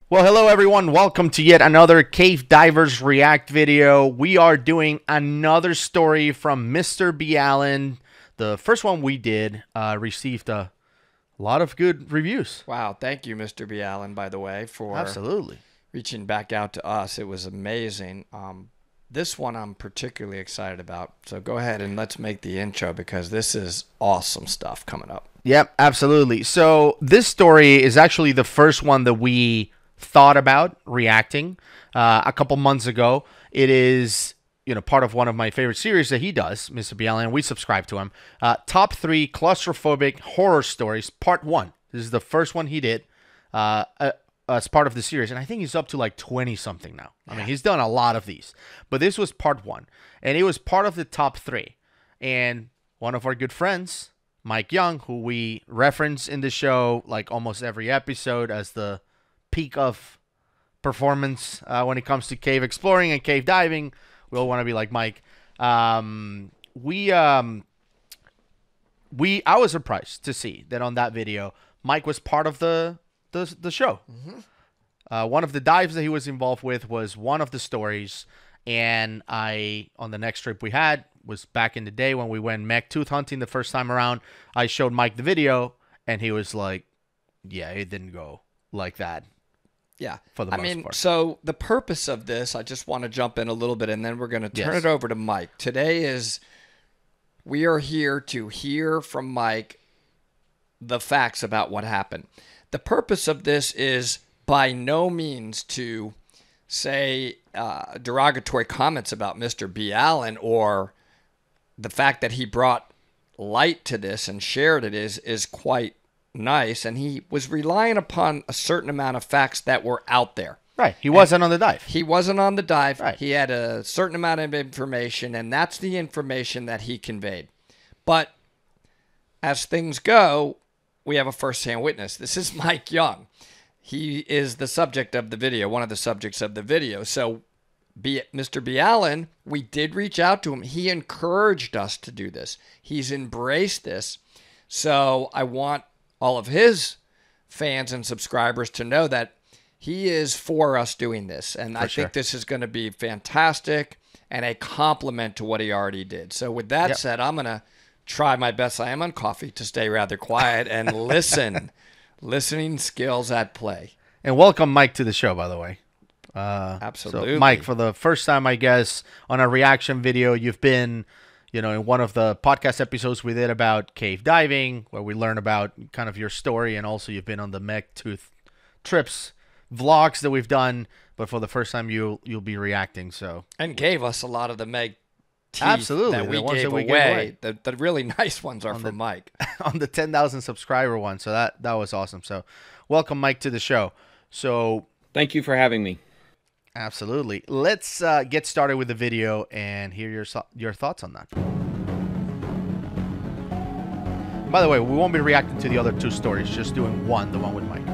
Well, hello everyone. Welcome to yet another Cave Divers React video. We are doing another story from Mr. B. Allen. The first one we did received a lot of good reviews. Wow, thank you, Mr. B. Allen, by the way, for Absolutely. reaching back out to us. It was amazing. This one I'm particularly excited about. So go ahead and let's make the intro because this is awesome stuff coming up. Yep, absolutely. So this story is actually the first one that we thought about reacting a couple months ago. It is, part of one of my favorite series that he does, Mr. B. Allen, and we subscribe to him. Top 3 claustrophobic horror stories, part 1. This is the first one he did as part of the series, and I think he's up to like 20-something now. I mean, he's done a lot of these, but this was part 1, and it was part of the top 3. And one of our good friends, Mike Young, who we reference in the show like almost every episode as the peak of performance when it comes to cave exploring and cave diving. We all want to be like Mike. I was surprised to see that on that video Mike was part of the show. One of the dives that he was involved with was one of the stories, and on the next trip we had was back in the day when we went mech tooth hunting the first time around. I showed Mike the video and he was like, yeah, it didn't go like that. Yeah. For the most part. So the purpose of this, I just want to jump in a little bit and then we're going to turn it over to Mike. We are here to hear from Mike the facts about what happened. The purpose of this is by no means to say derogatory comments about Mr. B. Allen or the fact that he brought light to this and shared it is quite nice, and he was relying upon a certain amount of facts that were out there. Right. He wasn't on the dive. He wasn't on the dive. Right. He had a certain amount of information, and that's the information that he conveyed. But as things go, we have a first-hand witness. This is Mike Young. He is the subject of the video, one of the subjects of the video. So Mr. B. Allen, we did reach out to him. He encouraged us to do this. He's embraced this. So I want all of his fans and subscribers to know that he is for us doing this. And I think this is going to be fantastic and a compliment to what he already did. So with that said, I'm going to try my best. I am on coffee to stay rather quiet and listen. Listening skills at play. And welcome Mike to the show, by the way. Absolutely. So Mike, for the first time, I guess, on a reaction video, you've been in one of the podcast episodes we did about cave diving, where we learn about kind of your story, and also you've been on the mech tooth trips vlogs that we've done, but for the first time you'll be reacting. And gave us a lot of the meg teeth absolutely that we the ones gave that we away. The really nice ones are on from Mike. On the 10,000 subscriber one, so that was awesome. So welcome Mike to the show. So thank you for having me. Absolutely. Let's get started with the video and hear your thoughts on that. By the way, we won't be reacting to the other 2 stories, just doing the one with Mike.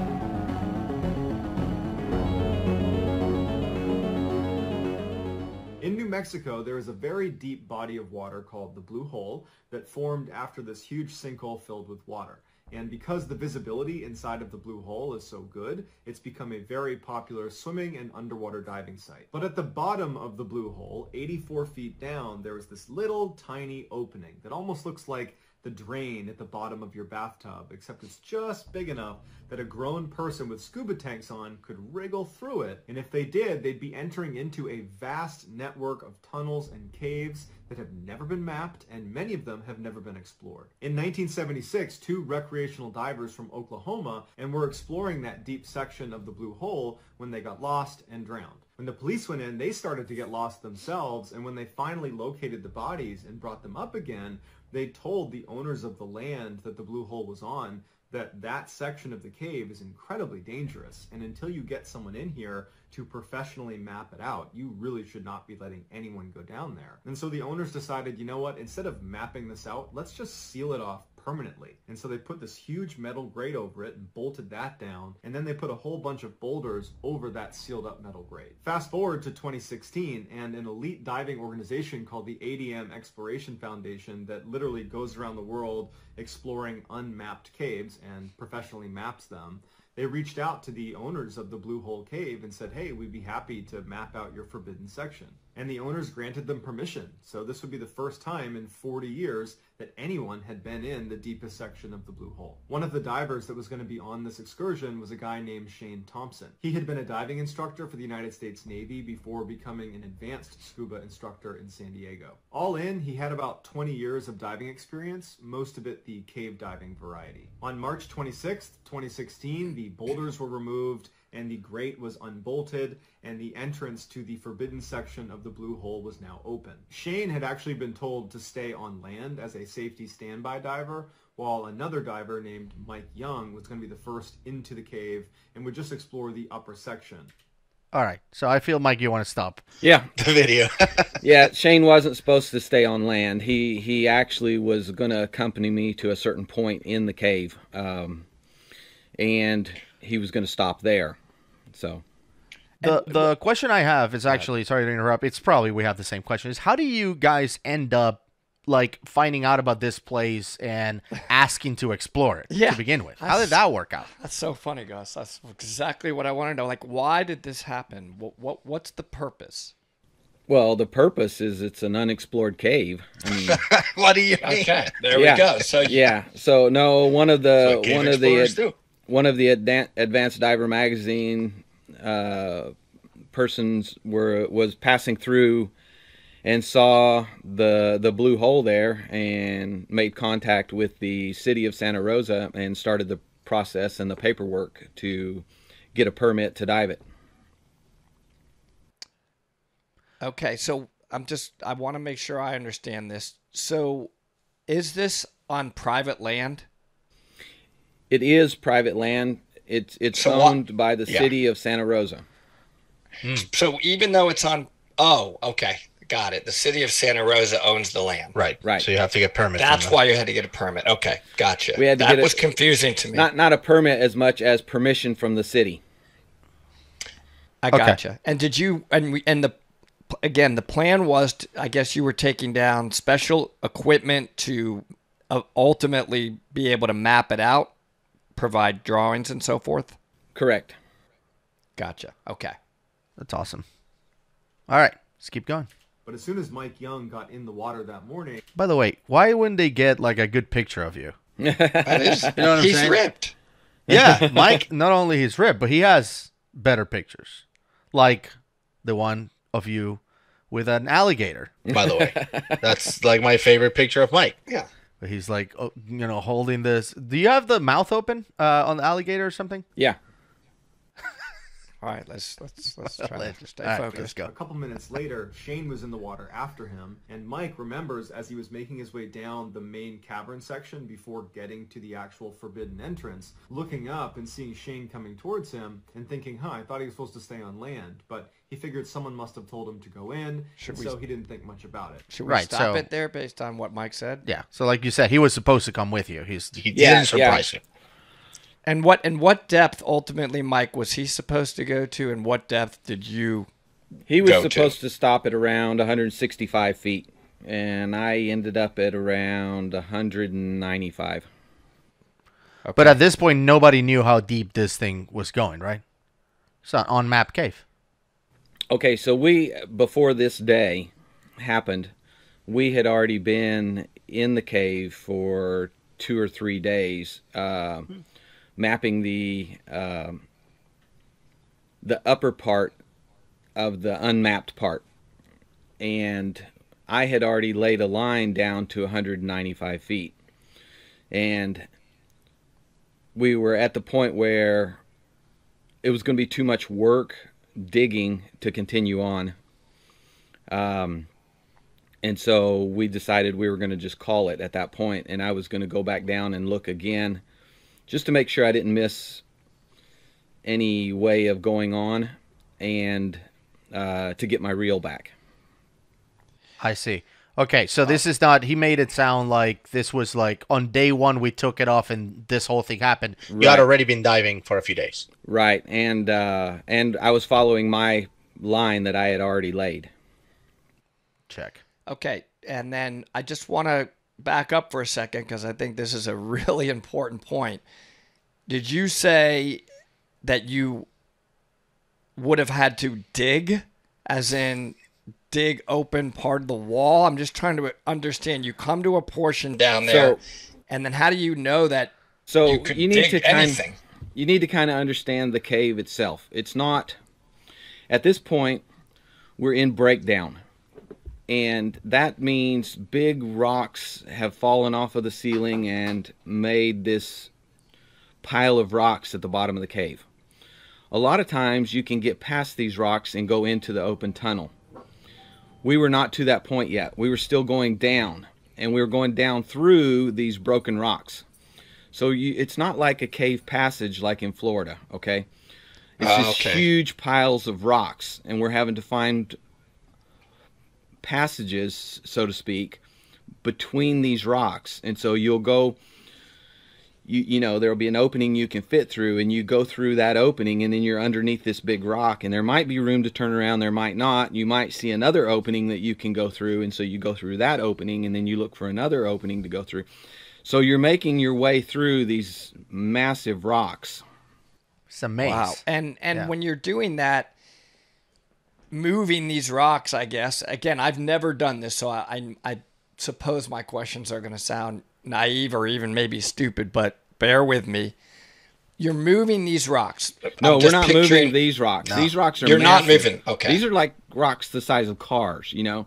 In New Mexico, there is a very deep body of water called the Blue Hole that formed after this huge sinkhole filled with water. And because the visibility inside of the Blue Hole is so good, it's become a very popular swimming and underwater diving site. But at the bottom of the Blue Hole, 84 feet down, there is this little tiny opening that almost looks like the drain at the bottom of your bathtub, except it's just big enough that a grown person with scuba tanks on could wriggle through it, and if they did, they'd be entering into a vast network of tunnels and caves that have never been mapped, and many of them have never been explored. In 1976, 2 recreational divers from Oklahoma were exploring that deep section of the Blue Hole when they got lost and drowned. When the police went in, they started to get lost themselves, and when they finally located the bodies and brought them up again, they told the owners of the land that the Blue Hole was on that section of the cave is incredibly dangerous, and until you get someone in here to professionally map it out, you really should not be letting anyone go down there. And so the owners decided, you know what, instead of mapping this out, let's just seal it off permanently. And so they put this huge metal grate over it and bolted that down, and then they put a whole bunch of boulders over that sealed up metal grate. Fast forward to 2016, and an elite diving organization called the ADM Exploration Foundation that literally goes around the world exploring unmapped caves and professionally maps them, They reached out to the owners of the Blue Hole Cave and said, hey, we'd be happy to map out your forbidden section. And the owners granted them permission. So this would be the first time in 40 years that anyone had been in the deepest section of the Blue Hole. One of the divers that was going to be on this excursion was a guy named Shane Thompson. He had been a diving instructor for the United States Navy before becoming an advanced scuba instructor in San Diego. All in, he had about 20 years of diving experience, most of it the cave diving variety. On March 26th, 2016, the boulders were removed and the grate was unbolted, and the entrance to the forbidden section of the Blue Hole was now open. Shane had actually been told to stay on land as a safety standby diver, while another diver named Mike Young was going to be the first into the cave and would just explore the upper section. All right. So I feel, Mike, you want to stop Yeah, the video. yeah. Shane wasn't supposed to stay on land. He actually was going to accompany me to a certain point in the cave, and he was going to stop there. So the question I have is actually, sorry to interrupt, it's probably we have the same question, is how do you guys end up like finding out about this place and asking to explore it to begin with? How did that work out? That's so funny, Gus. That's exactly what I want to know. Like, why did this happen? What's the purpose? Well, the purpose is it's an unexplored cave. I mean, What do you mean? Okay, there we go. So yeah. So no, one of the do. Advanced Diver magazine persons was passing through and saw the Blue Hole there and made contact with the city of Santa Rosa and started the process and the paperwork to get a permit to dive it. Okay, so I want to make sure I understand this. So is this on private land? It is private land. It's So owned by the city of Santa Rosa. So even though it's on, okay, got it. The city of Santa Rosa owns the land. Right. Right. So you have to get permit. That's why you had to get a permit. Okay, gotcha. We had to that get was confusing to me. Not a permit as much as permission from the city. I gotcha. And did you again, the plan was I guess you were taking down special equipment to ultimately be able to map it out, provide drawings and so forth? Correct. Gotcha. Okay. That's awesome. All right. Let's keep going. But as soon as Mike Young got in the water that morning, By the way, why wouldn't they get like a good picture of you? That is, You know what I'm he's saying? ripped. Yeah, Mike, not only he's ripped, but he has better pictures. Like the one of you with an alligator. By the way, that's like my favorite picture of Mike. Yeah. He's like, holding this. Do you have the mouth open on the alligator or something? Yeah. All right, let's try to stay All right, focused. let's go. a couple minutes later, Shane was in the water after him, and Mike remembers as he was making his way down the main cavern section before getting to the actual forbidden entrance, looking up and seeing Shane coming towards him and thinking, I thought he was supposed to stay on land, but he figured someone must have told him to go in, so he didn't think much about it. Should we stop it there based on what Mike said? Yeah. So like you said, he was supposed to come with you. He didn't surprise you. And what depth ultimately, Mike, was he supposed to go to, and what depth did you? He was Go supposed to stop at around 165 feet, and I ended up at around 195. Okay. But at this point, nobody knew how deep this thing was going, right? It's an on-map cave. Okay, so before this day happened, we had already been in the cave for 2 or 3 days, mapping the upper part of the unmapped part, and I had already laid a line down to 195 feet, and we were at the point where it was going to be too much work digging to continue on, and so we decided we were going to just call it at that point, and I was going to go back down and look again just to make sure I didn't miss any way of going on, and to get my reel back. I see. Okay, so this is not, he made it sound like this was like on day one we took it off and this whole thing happened. You had already been diving for a few days. Right, and I was following my line that I had already laid. Check. Okay, and then I just want to back up for a second because I think this is a really important point. Did you say that you would have had to dig, as in dig open part of the wall? I'm just trying to understand. You come to a portion down there, and then how do you know that So you could you need dig to anything? You need to kind of understand the cave itself. It's not, at this point, we're in breakdown. And that means big rocks have fallen off of the ceiling and made this pile of rocks at the bottom of the cave. A lot of times you can get past these rocks and go into the open tunnel. We were not to that point yet. We were still going down, and we were going down through these broken rocks. So it's not like a cave passage like in Florida, okay? It's just huge piles of rocks, and we're having to find passages, so to speak, between these rocks. And so you'll go, you know, there'll be an opening you can fit through, and you go through that opening, and then you're underneath this big rock, and there might be room to turn around, there might not. You might see another opening that you can go through, and so you go through that opening, and then you look for another opening to go through. So you're making your way through these massive rocks. It's a maze. Wow. And when you're doing that, moving these rocks, I guess, again, I've never done this, so I suppose my questions are going to sound naive or even maybe stupid, but bear with me. You're moving these rocks. No, we're not moving these rocks. No. These rocks are You're massive. not moving. Okay. These are like rocks the size of cars, you know?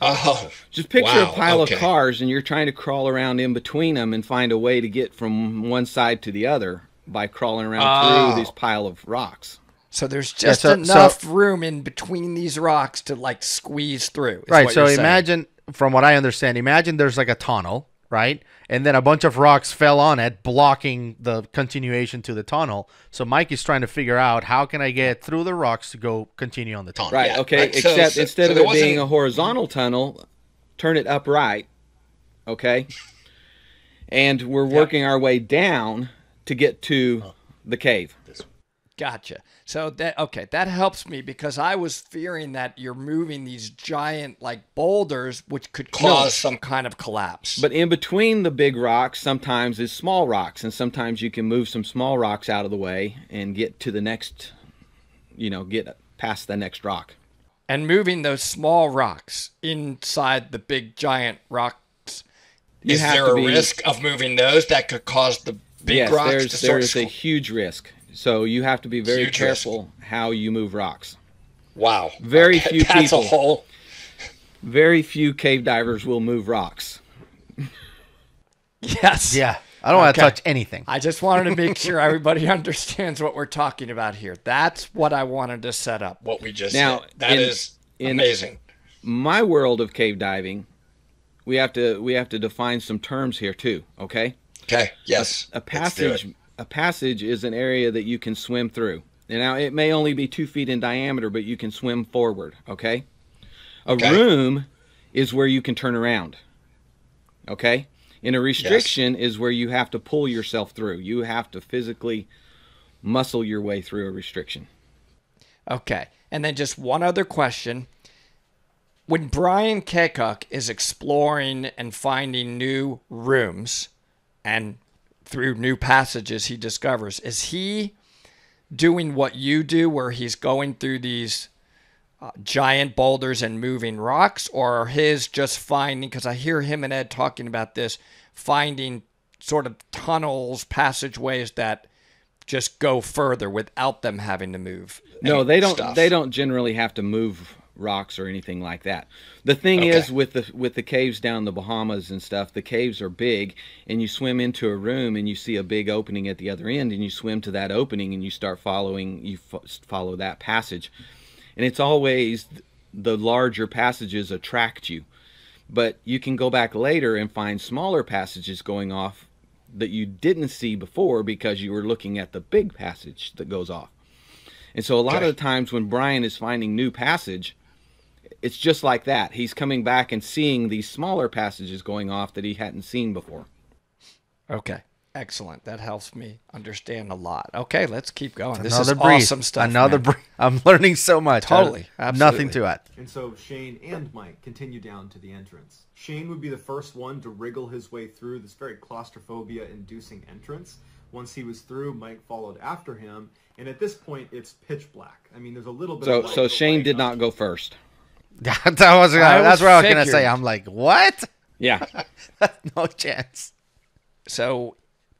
Oh. Just picture a pile of cars, and you're trying to crawl around in between them and find a way to get from one side to the other by crawling around through this pile of rocks. So there's just enough room in between these rocks to like squeeze through. Right. So imagine, from what I understand, imagine there's like a tunnel, right? And then a bunch of rocks fell on it, blocking the continuation to the tunnel. So Mike is trying to figure out, how can I get through the rocks to go continue on the tunnel? Right. Okay. Right. Except instead of it being a horizontal tunnel, turn it upright. Okay. And we're working our way down to get to the cave. Gotcha. So that helps me, because I was fearing that you're moving these giant like boulders, which could cause some kind of collapse. But in between the big rocks, sometimes is small rocks, and sometimes you can move some small rocks out of the way and get to the next, get past the next rock. And moving those small rocks inside the big giant rocks, is there a risk of moving those that could cause the big rocks to there is a huge risk. So you have to be very careful how you move rocks. Wow. Very few That's people. A whole... Very few cave divers will move rocks. Yes. Yeah. I don't want to touch anything. I just wanted to make sure everybody understands what we're talking about here. That's what I wanted to set up. What we just said. That is amazing. In my world of cave diving, we have to define some terms here too, okay? Okay. Yes. A passage is an area that you can swim through. Now, it may only be 2 feet in diameter, but you can swim forward, okay? A room is where you can turn around, okay? And a restriction is where you have to pull yourself through. You have to physically muscle your way through a restriction. Okay. And then just one other question. When Brian Kekuk is exploring and finding new rooms and through new passages he discovers, is he doing what you do, where he's going through these giant boulders and moving rocks, or are his just finding, because I hear him and Ed talking about this, finding sort of tunnels, passageways that just go further without them having to move? No, they don't. They don't generally have to move rocks or anything like that. The thing is, with the caves down the Bahamas and stuff, the caves are big, and you swim into a room and you see a big opening at the other end, and you swim to that opening and you start following. You follow that passage, and it's always the larger passages attract you. But you can go back later and find smaller passages going off that you didn't see before because you were looking at the big passage that goes off. And so a lot of the times when Brian is finding new passage, it's just like that. He's coming back and seeing these smaller passages going off that he hadn't seen before. Okay. Excellent. That helps me understand a lot. Okay, let's keep going. This Another is breeze. Awesome stuff. I'm learning so much. Totally. Absolutely. Nothing to add. And so Shane and Mike continue down to the entrance. Shane would be the first one to wriggle his way through this very claustrophobia-inducing entrance, Once he was through, Mike followed after him, and at this point, it's pitch black. I mean, there's a little bit of light. So Shane did not go first. That's what I was going to say. figured. I'm like, what? Yeah. No chance. So,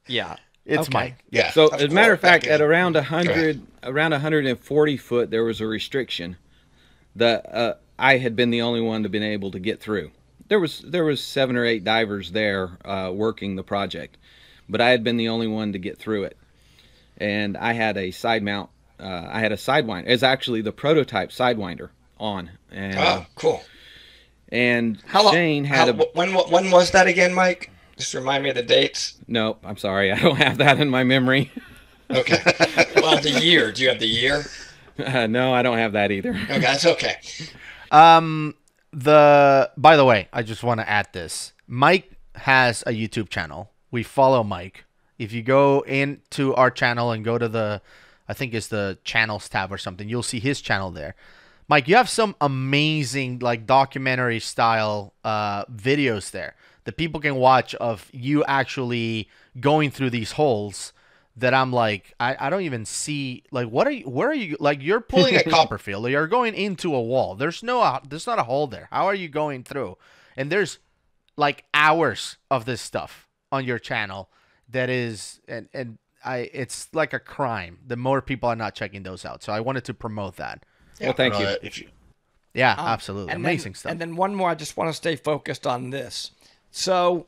yeah. It's Okay. Mike. Yeah. So as a matter of fact, at around Go ahead. 140 foot, there was a restriction that I had been the only one to been able to get through. There was 7 or 8 divers there working the project, but I had been the only one to get through it. And I had a side mount. I had a sidewinder. It's actually the prototype sidewinder on. And, Oh, cool. And How long? Shane had When was that again, Mike? Just remind me of the dates. No, I'm sorry, I don't have that in my memory. Okay. Well, the year. Do you have the year? No, I don't have that either. Okay, that's okay. By the way, I just want to add this. Mike has a YouTube channel. We follow Mike. If you go into our channel and go to I think it's the channels tab or something, you'll see his channel there. Mike, you have some amazing like documentary style videos there that people can watch of you actually going through these holes that I'm like, I don't even see, like, where are you, like, you're pulling a Copperfield, you're going into a wall. There's not a hole there. How are you going through? And there's like hours of this stuff on your channel that is, it's like a crime. The more people are not checking those out. So I wanted to promote that. Well, thank you. Yeah, absolutely. Amazing stuff. And then one more, I just want to stay focused on this. So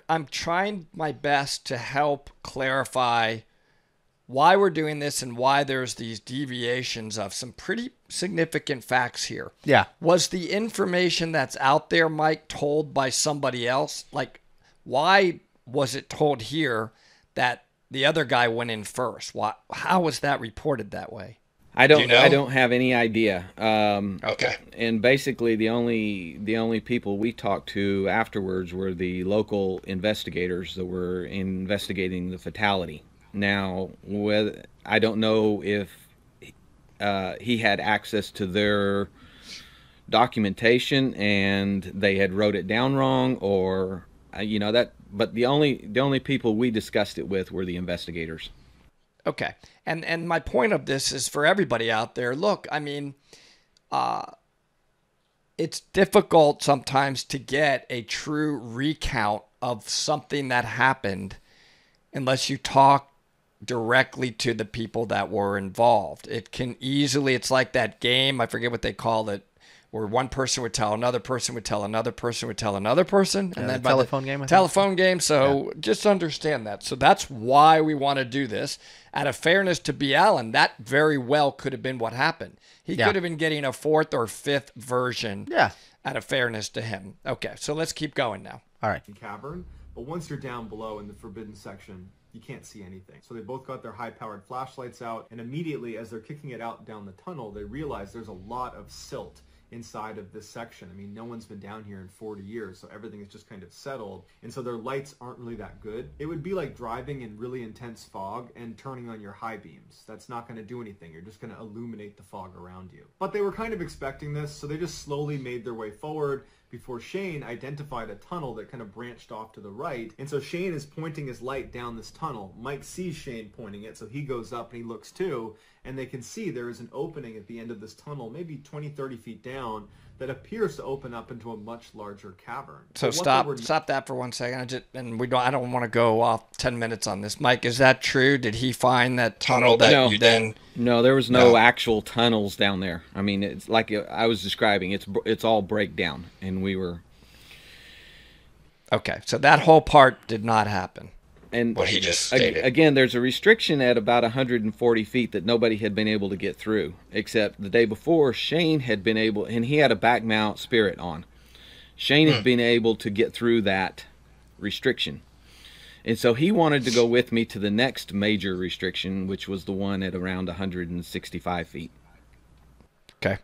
I'm trying my best to help clarify why we're doing this and why there's these deviations of some pretty significant facts here. Yeah. Was the information that's out there, Mike, told by somebody else? Like, why was it told here that the other guy went in first? How was that reported that way? I don't. Do you know? I don't have any idea. Okay. And basically, the only people we talked to afterwards were the local investigators that were investigating the fatality. Now, I don't know if he had access to their documentation and they had wrote it down wrong, or that. But the only people we discussed it with were the investigators. Okay. And my point of this is for everybody out there. Look, I mean, it's difficult sometimes to get a true recount of something that happened unless you talk directly to the people that were involved. It can easily, it's like that game, I forget what they call it, where one person would tell another person would tell another person would tell another person, and then the telephone game. I think. Telephone game. So just understand that. So that's why we want to do this. Out of fairness to B. Allen, that very well could have been what happened. He could have been getting a 4th or 5th version. Yeah. Out of fairness to him. Okay, so let's keep going now. All right. Cavern, but once you're down below in the forbidden section, you can't see anything. So they both got their high-powered flashlights out, and immediately as they're kicking it out down the tunnel, they realize there's a lot of silt inside of this section. I mean, no one's been down here in 40 years, so everything is just kind of settled, and so their lights aren't really that good. It would be like driving in really intense fog and turning on your high beams. That's not going to do anything. You're just going to illuminate the fog around you. But they were kind of expecting this, so they just slowly made their way forward before Shane identified a tunnel that kind of branched off to the right. And so Shane is pointing his light down this tunnel. Mike sees Shane pointing it, so he goes up and he looks too, and they can see there is an opening at the end of this tunnel, maybe 20, 30 feet down, that appears to open up into a much larger cavern. So stop that for 1 second. I don't want to go off 10 minutes on this. Mike, is that true? Did he find that tunnel that you then? No, there was no actual tunnels down there. I mean, it's like I was describing. It's all breakdown, and we were. Okay, so that whole part did not happen. And What he just stated. again, there's a restriction at about 140 feet that nobody had been able to get through, except the day before Shane had been able, and he had a back mount Spirit on. Shane had been able to get through that restriction. And so he wanted to go with me to the next major restriction, which was the one at around 165 feet. Okay.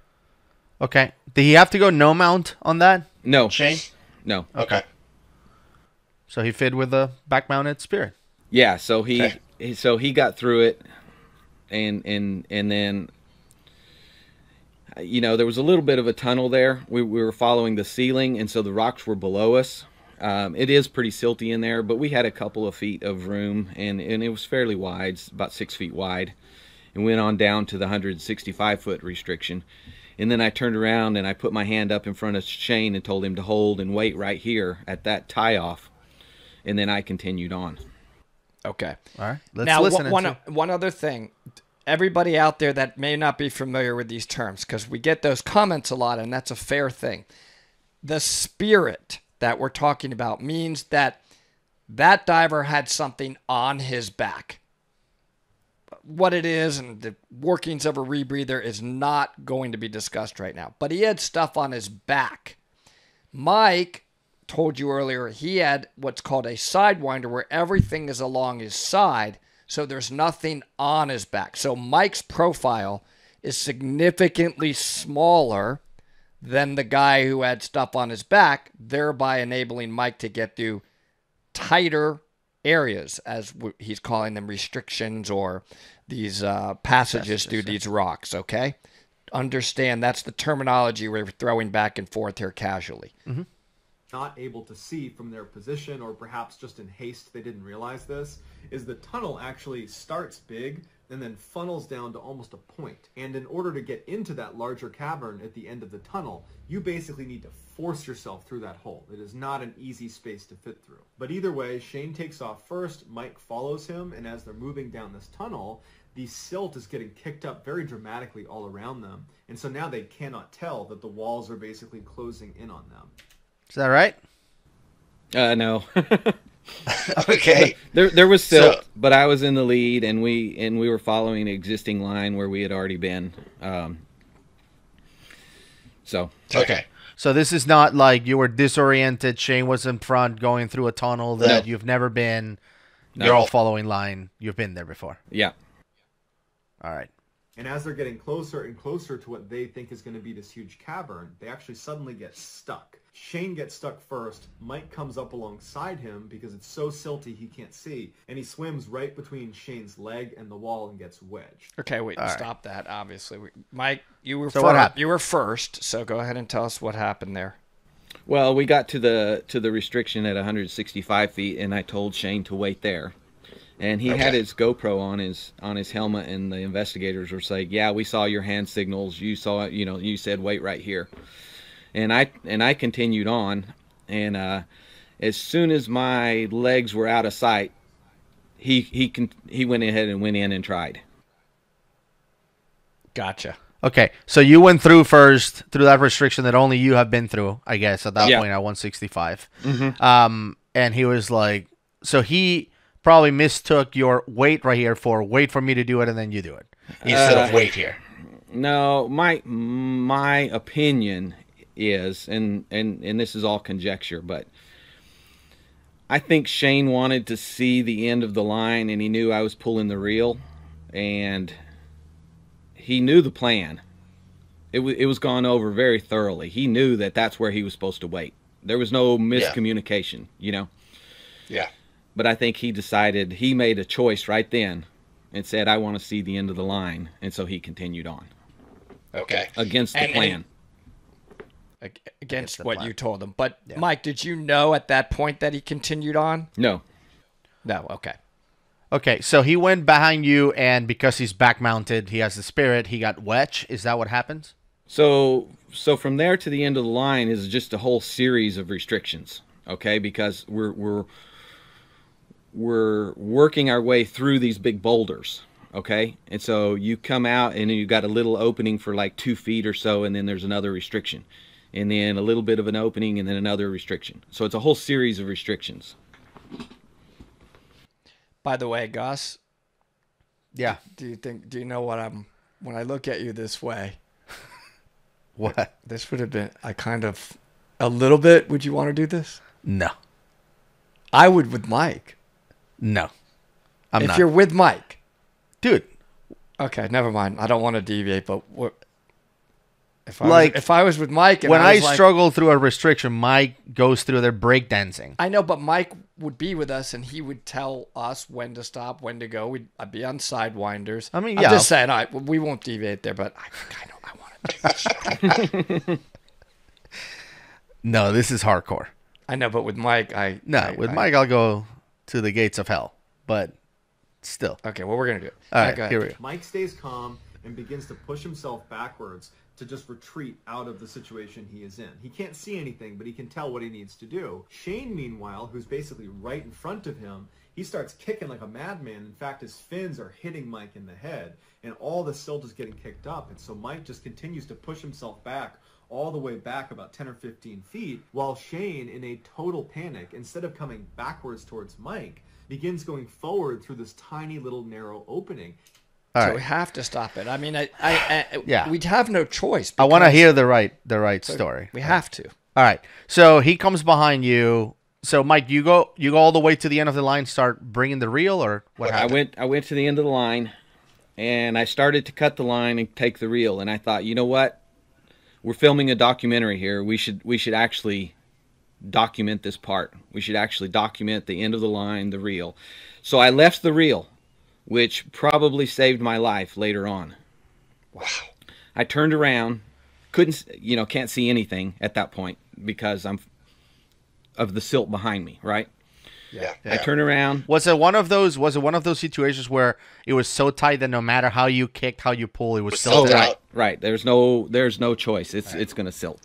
Did he have to go no mount on that? No. Shane? No. Okay. So he fit with the back mounted Spirit. Yeah, so he got through it, and then there was a little bit of a tunnel there. We were following the ceiling, and so the rocks were below us, It is pretty silty in there, but we had a couple of feet of room, and it was fairly wide, about 6 feet wide, and went on down to the 165-foot restriction. And then I turned around and I put my hand up in front of Shane and told him to hold and wait right here at that tie-off, and then I continued on. Okay. All right. Let's Now, listen. one other thing. Everybody out there that may not be familiar with these terms, because we get those comments a lot, and that's a fair thing. The spirit that we're talking about means that that diver had something on his back. What it is and the workings of a rebreather is not going to be discussed right now. But he had stuff on his back. Mike told you earlier he had what's called a sidewinder, where everything is along his side, so there's nothing on his back. So Mike's profile is significantly smaller than the guy who had stuff on his back, thereby enabling Mike to get through tighter areas, as he's calling them, restrictions, or these passages through these rocks, okay? Understand that's the terminology we're throwing back and forth here casually. Mm-hmm. Not able to see from their position, or perhaps just in haste they didn't realize this, is the tunnel actually starts big and then funnels down to almost a point. And in order to get into that larger cavern at the end of the tunnel, you basically need to force yourself through that hole. It is not an easy space to fit through. But either way, Shane takes off first, Mike follows him, and as they're moving down this tunnel, the silt is getting kicked up very dramatically all around them. And so now they cannot tell that the walls are basically closing in on them. Is that right? No. Okay. There was silt, So- but I was in the lead, and we were following an existing line where we had already been. Okay. So this is not like you were disoriented, Shane was in front going through a tunnel that No. you've never been. No. You're all following line. You've been there before. Yeah. All right. And as they're getting closer and closer to what they think is going to be this huge cavern, they actually suddenly get stuck. Shane gets stuck first. Mike comes up alongside him because it's so silty he can't see. And he swims right between Shane's leg and the wall and gets wedged. Okay, wait, All right. stop that, obviously. Mike, you were So what happened? You were first, so go ahead and tell us what happened there. Well, we got to the restriction at 165 feet, and I told Shane to wait there. And he had his GoPro on his helmet, and the investigators were saying, "Yeah, we saw your hand signals. You saw it. You said wait right here." And I continued on, and as soon as my legs were out of sight, he went ahead and went in and tried. Gotcha. Okay, so you went through first through that restriction that only you have been through, I guess, at that Yeah. point at 165. Mm-hmm. And he was like, so he probably mistook your wait right here for wait for me to do it and then you do it. Instead of wait here. No, my opinion is, and this is all conjecture, but I think Shane wanted to see the end of the line, and he knew I was pulling the reel, and he knew the plan. It was gone over very thoroughly. He knew that that's where he was supposed to wait. There was no miscommunication, Yeah. But I think he decided, he made a choice right then and said, I want to see the end of the line. And so he continued on Okay. against the plan. Against the what plan. you told him. But, Yeah. Mike, did you know at that point that he continued on? No. No, okay. Okay, so he went behind you, and because he's back mounted, he has the spirit, he got wedged. Is that what happens? So from there to the end of the line is just a whole series of restrictions, okay? Because we're working our way through these big boulders, okay? And so you come out and you got a little opening for like 2 feet or so, and then there's another restriction, and then a little bit of an opening, and then another restriction. So it's a whole series of restrictions. By the way, Gus, Yeah. do you know what when I look at you this way, What? this would have been, a little bit, would you want to do this? No. I would with Mike. No. I'm if not. you're with Mike. Dude, Okay, never mind. I don't want to deviate, but Like, if I was with Mike and when I was like, struggle through a restriction, Mike goes through their breakdancing. I know, but Mike would be with us and he would tell us when to stop, when to go. I'd be on sidewinders. I mean, I'm yeah. just saying, all right, we won't deviate there, but I want to do this. No, this is hardcore. I know, but with Mike, Mike, I'll go to the gates of hell. But still. Okay, well, we're going to do it. All right, go ahead. here we go. Mike stays calm and begins to push himself backwards to just retreat out of the situation he is in. He can't see anything, but he can tell what he needs to do. Shane, meanwhile, who's basically right in front of him, he starts kicking like a madman. In fact, his fins are hitting Mike in the head, and all the silt is getting kicked up. And so Mike just continues to push himself back all the way back about 10 or 15 feet, while Shane, in a total panic, instead of coming backwards towards Mike, begins going forward through this tiny little narrow opening. So we have to stop it. I mean, Yeah. we'd have no choice. I want to because- hear the right story. We have to. All right. So he comes behind you. So Mike, you go all the way to the end of the line, start bringing the reel, or what happened? I went to the end of the line, and I started to cut the line and take the reel. And I thought, you know what? We're filming a documentary here. We should actually document this part. We should actually document the end of the line, the reel. So I left the reel, which probably saved my life later on. Wow. I turned around, can't see anything at that point because I'm of the silt behind me, right? Yeah. I turn around. Was it one of those situations where it was so tight that no matter how you kicked, how you pull, it was still still tight? out. Right. There's no choice. It's going to silt.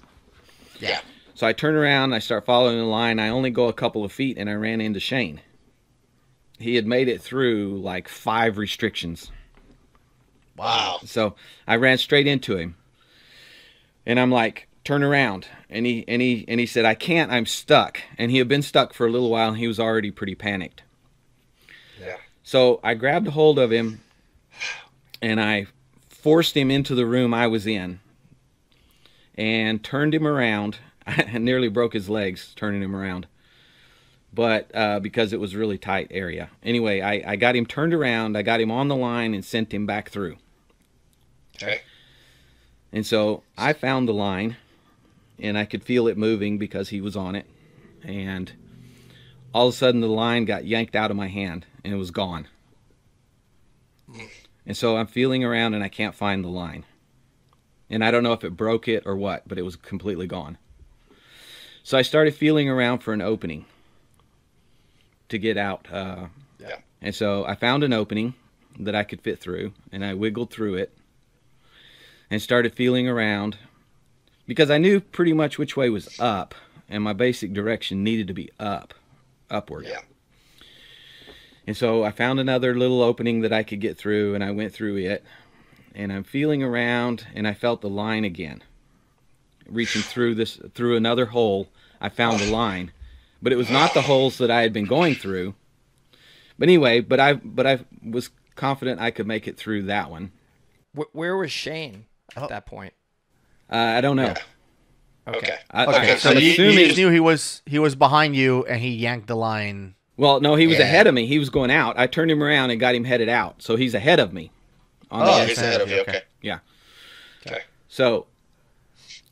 Yeah. So I turn around, I start following the line. I only go a couple of feet, and I ran into Shane. He had made it through like 5 restrictions. Wow. So I ran straight into him, and I'm like, turn around. And he said, I can't, I'm stuck. And he had been stuck for a little while, and he was already pretty panicked. Yeah. So I grabbed a hold of him, and I forced him into the room I was in, and turned him around. I nearly broke his legs turning him around, but because it was a really tight area. Anyway, I got him turned around, I got him on the line, and sent him back through. Okay. And so I found the line, and I could feel it moving because he was on it. And all of a sudden, the line got yanked out of my hand, and it was gone. And so I'm feeling around, and I can't find the line. And I don't know if it broke it or what, but it was completely gone. So I started feeling around for an opening to get out. Yeah. And so I found an opening that I could fit through, and I wiggled through it and started feeling around because I knew pretty much which way was up, and my basic direction needed to be upward. Yeah. And so I found another little opening that I could get through, and I went through it, and I'm feeling around, and I felt the line again. Reaching through another hole, I found the line, but it was not the holes that I had been going through. But anyway, but I was confident I could make it through that one. Where was Shane at that point? I don't know. Yeah. Okay. Okay, so I'm you assuming. just knew he was behind you, and he yanked the line. Well, no, he was Yeah. ahead of me. He was going out. I turned him around and got him headed out, so he's ahead of me. On Oh, the he's inside. ahead of you. Okay. Yeah. Okay. So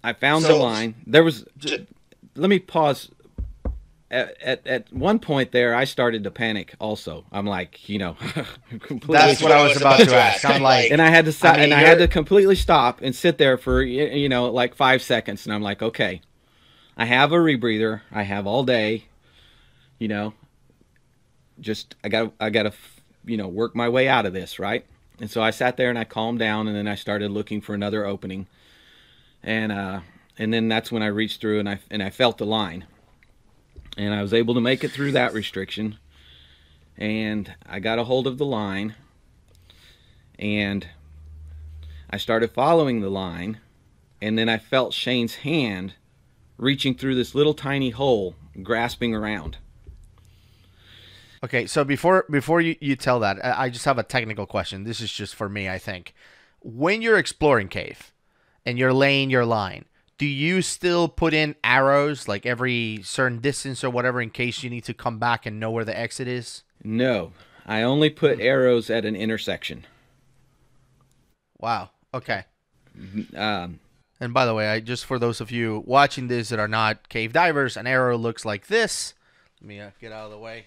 I found the So- line. There was. Let me pause. At one point there, I started to panic. Also, I'm like, completely. That's what I was about to ask. I'm like, And I had to stop, mean, and I had to completely stop and sit there for like 5 seconds. And I'm like, okay, I have a rebreather. I have all day. Just I gotta work my way out of this, right? And so I sat there and I calmed down, and then I started looking for another opening. And then that's when I reached through and I felt the line. And I was able to make it through that restriction. And I got a hold of the line. And I started following the line. And then I felt Shane's hand reaching through this little tiny hole, grasping around. okay, so before you tell that, I just have a technical question. This is just for me, I think. When you're exploring cave and you're laying your line, do you still put in arrows like every certain distance or whatever in case you need to come back and know where the exit is? No, I only put arrows at an intersection. Wow. Okay. Um, And by the way, just for those of you watching this that are not cave divers, an arrow looks like this. Let me get out of the way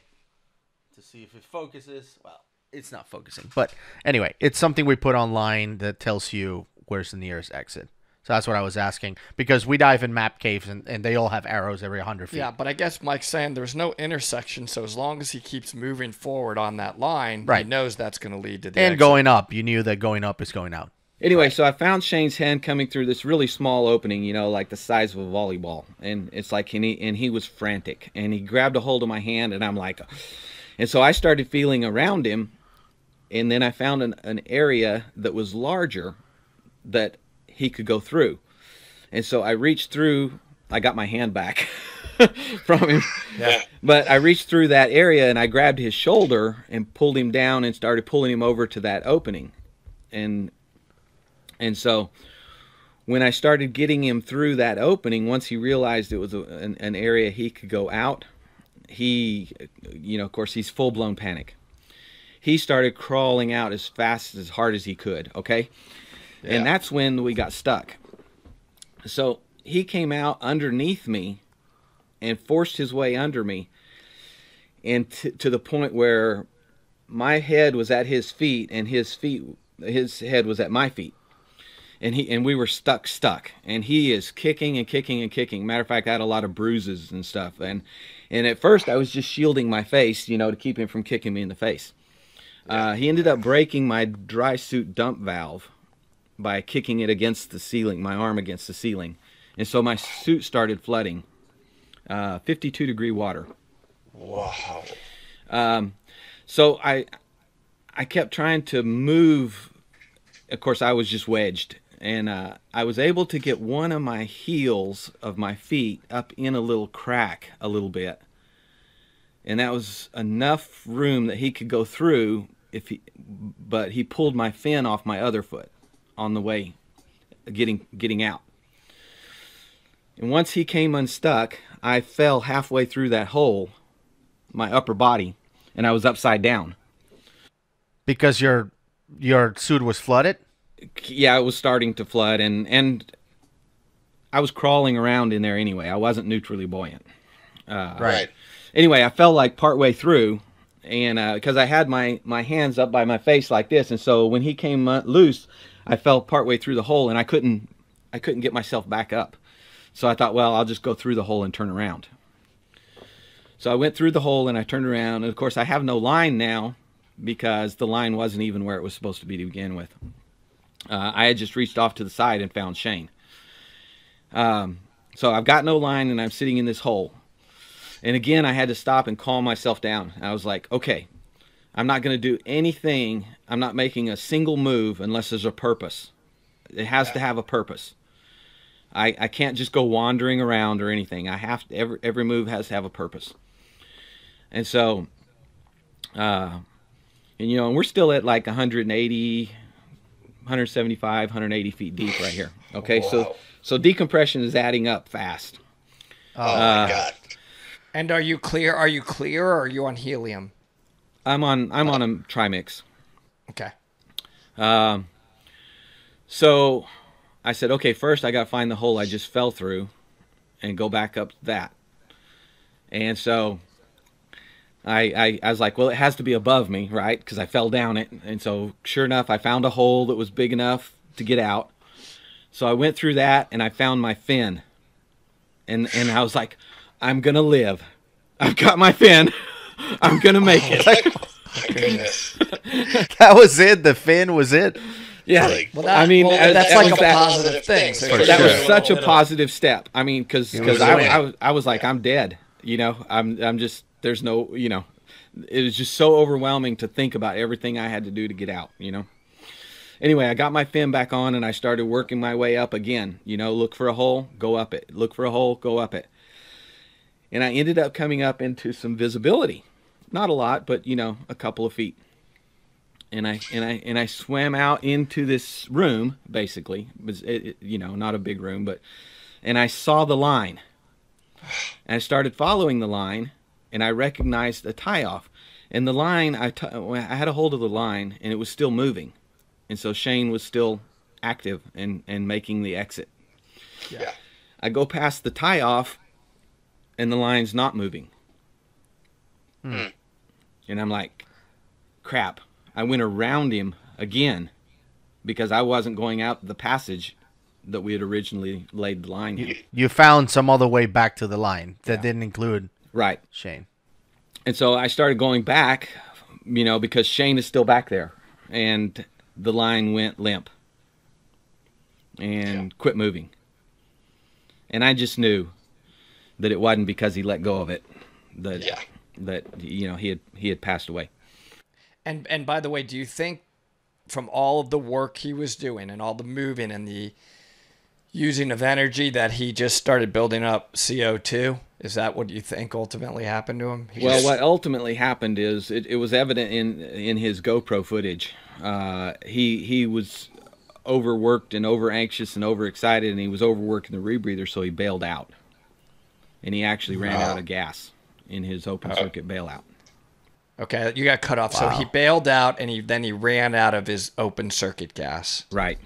to see if it focuses. Well, it's not focusing. But anyway, it's something we put online that tells you where's the nearest exit. So that's what I was asking, because we dive in map caves and they all have arrows every 100 feet. Yeah, but I guess Mike's saying there's no intersection, so as long as he keeps moving forward on that line, Right. he knows that's going to lead to the And exit. going up, you knew that going up is going out. Anyway, so I found Shane's hand coming through this really small opening, like the size of a volleyball. And it's like, and he was frantic. And he grabbed a hold of my hand, and I'm like, and so I started feeling around him. And then I found an area that was larger that he could go through. And so I reached through, I got my hand back from him. Yeah. But I reached through that area, and I grabbed his shoulder and pulled him down and started pulling him over to that opening. And so when I started getting him through that opening, once he realized it was an area he could go out, he, of course, he's full-blown panic. He started crawling out as fast, as hard as he could, okay? Yeah. And that's when we got stuck. So he came out underneath me and forced his way under me, and to the point where my head was at his feet and his head was at my feet. And we were stuck. And he is kicking and kicking and kicking. Matter of fact, I had a lot of bruises and stuff. And at first I was just shielding my face, to keep him from kicking me in the face. He ended up breaking my dry suit dump valve by kicking it against the ceiling, my arm against the ceiling. And so my suit started flooding. 52-degree water. Wow. So I kept trying to move. Of course, I was just wedged. And I was able to get one of my heels of my feet up in a little crack a little bit. And that was enough room that he could go through, but he pulled my fin off my other foot on the way getting out. And once he came unstuck, I fell halfway through that hole, my upper body, and I was upside down. Because your suit was flooded? Yeah, it was starting to flood, and I was crawling around in there anyway. I wasn't neutrally buoyant. Right. Anyway, I fell like partway through, and because I had my hands up by my face like this, and so when he came loose, I fell partway through the hole, and I couldn't get myself back up. So I thought, well, I'll just go through the hole and turn around. So I went through the hole and I turned around, and of course I have no line now because the line wasn't even where it was supposed to be to begin with. I had just reached off to the side and found Shane. So I've got no line, and I'm sitting in this hole. And again, I had to stop and calm myself down. I was like, okay, I'm not going to do anything. I'm not making a single move unless there's a purpose. It has to have a purpose. I can't just go wandering around or anything. I have to, every move has to have a purpose. And so, and we're still at like 180, 175, 180 feet deep right here. Okay, wow. So decompression is adding up fast. Oh my God. And are you clear? Are you clear, or are you on helium? I'm on a trimix. Okay. So I said, okay, first I got to find the hole I just fell through and go back up that. And so I was like, well, it has to be above me, right? Because I fell down it. And so sure enough, I found a hole that was big enough to get out. So I went through that, and I found my fin. And I was like, I'm going to live. I've got my fin. I'm going to make it. My goodness. That was it? The fin was it? Yeah. Well, that that's like was a positive thing. For that sure. was such a positive step. I mean, because I was like, I'm dead. I'm just, there's no, it was just so overwhelming to think about everything I had to do to get out, Anyway, I got my fin back on, and I started working my way up again. Look for a hole, go up it. Look for a hole, go up it. And I ended up coming up into some visibility. Not a lot, but, a couple of feet. And I swam out into this room, basically. It was, not a big room, and I saw the line. And I started following the line, and I recognized a tie-off. And the line, I had a hold of the line, and it was still moving. And so Shane was still active and making the exit. Yeah. I go past the tie-off, and the line's not moving. And I'm like, crap. I went around him again because I wasn't going out the passage that we had originally laid the line. You found some other way back to the line that didn't include Right. Shane. And so I started going back, because Shane is still back there, and the line went limp and quit moving. And I just knew that it wasn't because he let go of it, that he had passed away. And by the way, do you think from all of the work he was doing and all the moving and the using of energy that he just started building up CO2? Is that what you think ultimately happened to him? What ultimately happened is it was evident in his GoPro footage. He was overworked and over anxious and overexcited, and he was overworking the rebreather, so he bailed out. And he actually ran out of gas in his open circuit bailout. Okay, you got cut off. Wow. So he bailed out, and then he ran out of his open circuit gas. Right.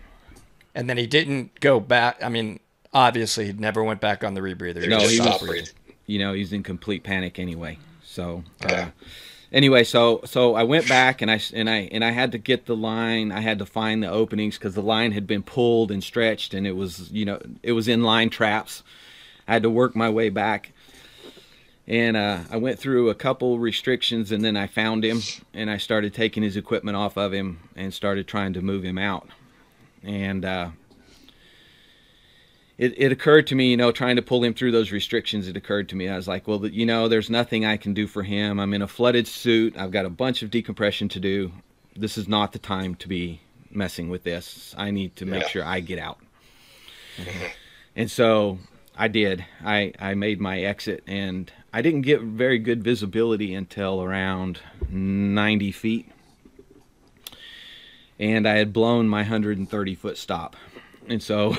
And then he didn't go back. I mean, obviously, he never went back on the rebreather. He was breathing. He's in complete panic anyway. So anyway, so I went back and I had to get the line. I had to find the openings because the line had been pulled and stretched, and it was in line traps. I had to work my way back. And I went through a couple restrictions, and then I found him, and I started taking his equipment off of him and started trying to move him out. And it occurred to me, trying to pull him through those restrictions, it occurred to me, I was like, well, there's nothing I can do for him. I'm in a flooded suit. I've got a bunch of decompression to do. This is not the time to be messing with this. I need to make sure I get out. And so I did. I made my exit, and I didn't get very good visibility until around 90 feet. And I had blown my 130-foot stop. And so,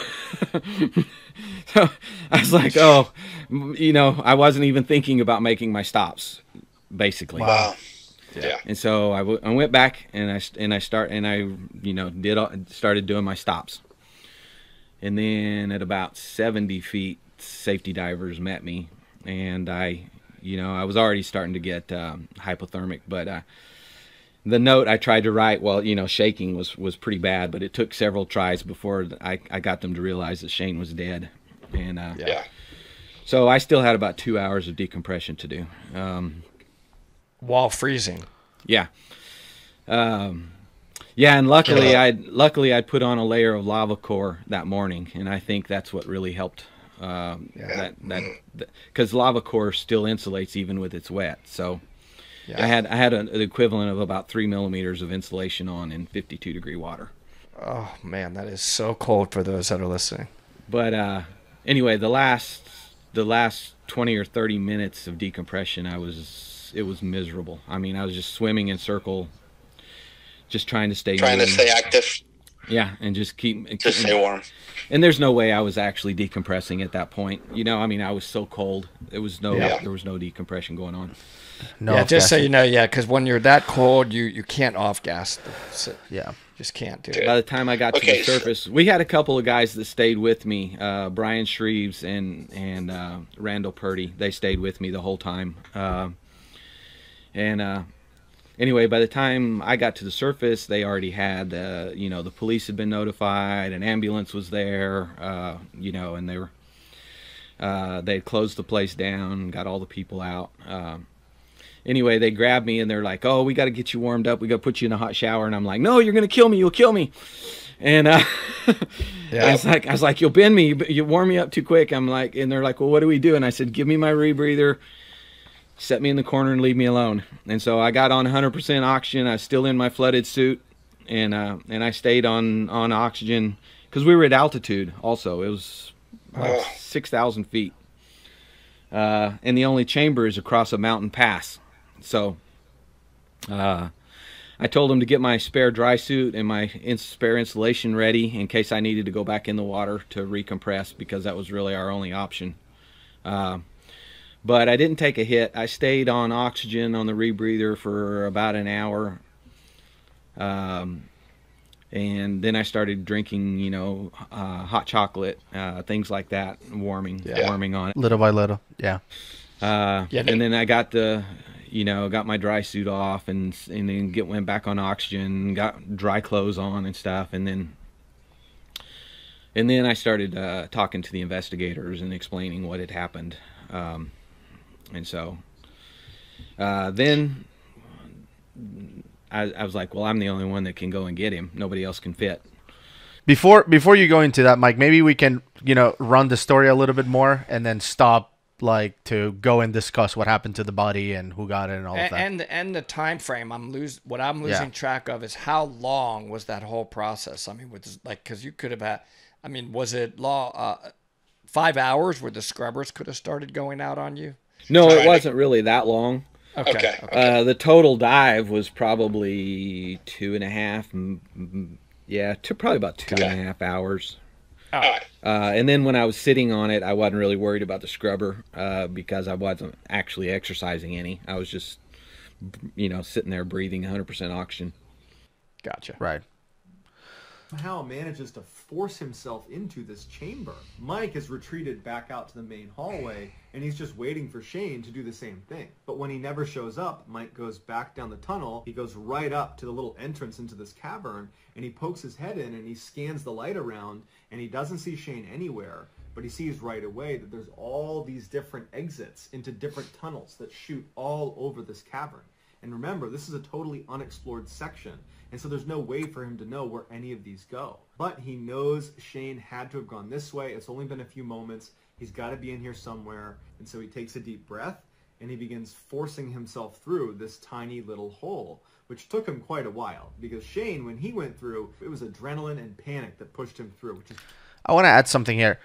so I was like, I wasn't even thinking about making my stops, basically. Wow. Yeah. And so I went back and I started doing my stops. And then at about 70 feet, safety divers met me, and I was already starting to get hypothermic, but the note I tried to write while shaking was pretty bad, but it took several tries before I got them to realize that Shane was dead. And so I still had about 2 hours of decompression to do while freezing. Yeah. And luckily I'd put on a layer of lava core that morning, and I think that's what really helped. Because lava core still insulates even with it's wet. So I had an equivalent of about 3 millimeters of insulation on in 52-degree water. Oh man, that is so cold for those that are listening. But anyway, the last 20 or 30 minutes of decompression, it was miserable. I mean, I was just swimming in circle, just trying to stay active. Yeah, and just stay warm. And there's no way I was actually decompressing at that point. I was so cold. There was no decompression going on. No, just so you know, because when you're that cold, you can't off gas. So just can't do it. By the time I got to the surface, we had a couple of guys that stayed with me, Brian Shreves and Randall Purdy. They stayed with me the whole time. Anyway, by the time I got to the surface, they already had, the police had been notified, an ambulance was there, and they had closed the place down, got all the people out. Anyway, they grabbed me and they're like, "Oh, we got to get you warmed up. We got to put you in a hot shower." And I'm like, "No, you're going to kill me. You'll kill me." And I was like, "You'll bend me. You warm me up too quick." I'm like, and they're like, "Well, what do we do?" And I said, "Give me my rebreather. Set me in the corner and leave me alone." And so I got on 100% oxygen. I was still in my flooded suit, and I stayed on oxygen because we were at altitude. Also, it was like 6,000 feet, and the only chamber is across a mountain pass. So I told him to get my spare dry suit and my spare insulation ready in case I needed to go back in the water to recompress, because that was really our only option. But I didn't take a hit. I stayed on oxygen on the rebreather for about an hour. And then I started drinking, hot chocolate, things like that, warming on it. Little by little, yeah. And then I got got my dry suit off and then went back on oxygen, got dry clothes on and stuff. And then And then I started talking to the investigators and explaining what had happened. And so then I was like, well, I'm the only one that can go and get him. Nobody else can fit. Before you go into that, Mike, maybe we can, run the story a little bit more and then stop to go and discuss what happened to the body and who got it and all of that. And the time frame what I'm losing track of is how long was that whole process? I mean, because you could have had, was it 5 hours where the scrubbers could have started going out on you? No, it wasn't really that long. Okay. The total dive was probably 2.5, probably about 2.5 hours. All right. And then when I was sitting on it, I wasn't really worried about the scrubber because I wasn't actually exercising any. I was just, sitting there breathing 100% oxygen. Gotcha. Right. Somehow manages to force himself into this chamber. Mike has retreated back out to the main hallway, and he's just waiting for Shane to do the same thing. But when he never shows up, Mike goes back down the tunnel. He goes right up to the little entrance into this cavern, and he pokes his head in, and he scans the light around, and he doesn't see Shane anywhere. But he sees right away that there's all these different exits into different tunnels that shoot all over this cavern. And remember, this is a totally unexplored section, and so there's no way for him to know where any of these go. But he knows Shane had to have gone this way. It's only been a few moments. He's got to be in here somewhere. And so he takes a deep breath, and he begins forcing himself through this tiny little hole, which took him quite a while. Because Shane, when he went through, it was adrenaline and panic that pushed him through. I want to add something here,